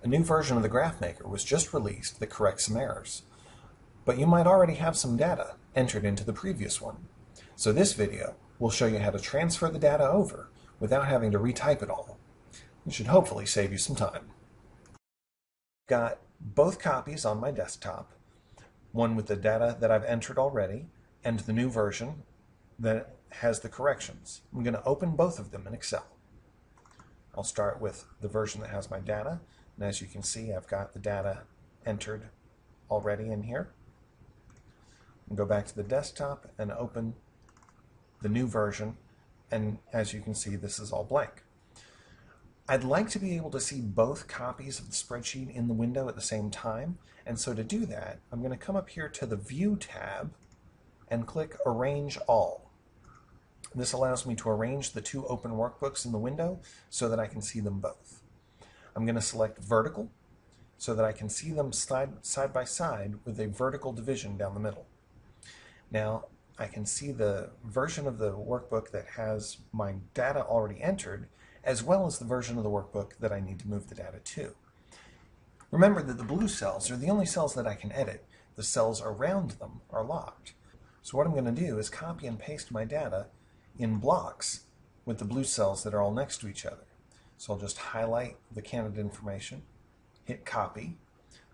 A new version of the GraphMaker was just released that corrects some errors, but you might already have some data entered into the previous one. So this video will show you how to transfer the data over without having to retype it all. It should hopefully save you some time. Got both copies on my desktop, one with the data that I've entered already and the new version that has the corrections. I'm going to open both of them in Excel. I'll start with the version that has my data, and as you can see, I've got the data entered already in here. I'll go back to the desktop and open the new version, and as you can see, this is all blank. I'd like to be able to see both copies of the spreadsheet in the window at the same time, and so to do that, I'm going to come up here to the View tab and click Arrange All. This allows me to arrange the two open workbooks in the window so that I can see them both. I'm going to select Vertical so that I can see them side by side with a vertical division down the middle. Now, I can see the version of the workbook that has my data already entered, as well as the version of the workbook that I need to move the data to. Remember that the blue cells are the only cells that I can edit. The cells around them are locked. So what I'm going to do is copy and paste my data in blocks with the blue cells that are all next to each other. So I'll just highlight the candidate information, hit copy,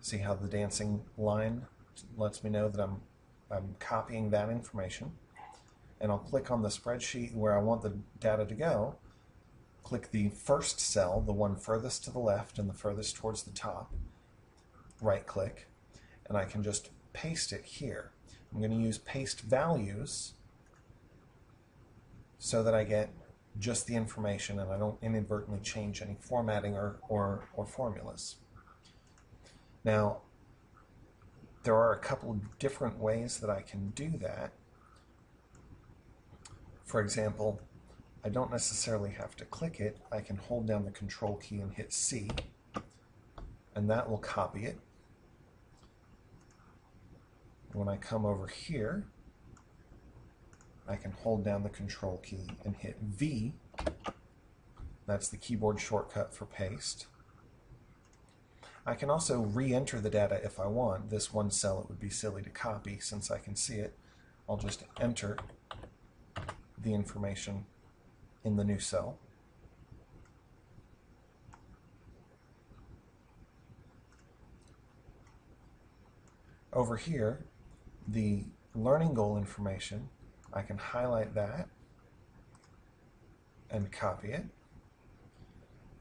see how the dancing line lets me know that I'm copying that information, and I'll click on the spreadsheet where I want the data to go, click the first cell, the one furthest to the left and the furthest towards the top, right click, and I can just paste it here. I'm going to use paste values so that I get just the information and I don't inadvertently change any formatting or formulas. Now, there are a couple of different ways that I can do that. For example, I don't necessarily have to click it. I can hold down the Control key and hit C, and that will copy it. When I come over here, I can hold down the Control key and hit V. That's the keyboard shortcut for paste. I can also re-enter the data if I want. This one cell it would be silly to copy since I can see it. I'll just enter the information in the new cell. Over here, the learning goal information, I can highlight that and copy it.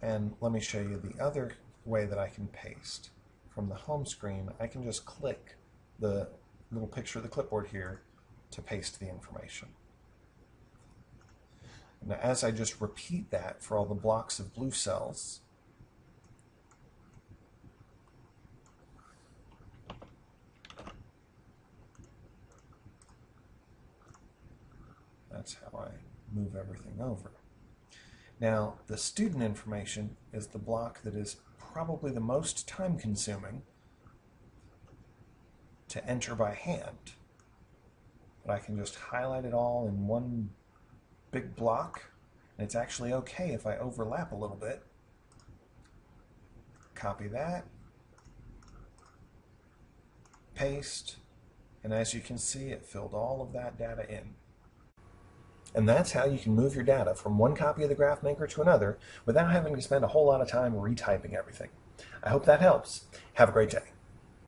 And let me show you the other way that I can paste. From the home screen, I can just click the little picture of the clipboard here to paste the information. Now, as I just repeat that for all the blocks of blue cells, that's how I move everything over. Now, the student information is the block that is probably the most time-consuming to enter by hand. But I can just highlight it all in one big block, and it's actually okay if I overlap a little bit. Copy that, paste, and as you can see, it filled all of that data in. And that's how you can move your data from one copy of the GraphMaker to another without having to spend a whole lot of time retyping everything. I hope that helps. Have a great day.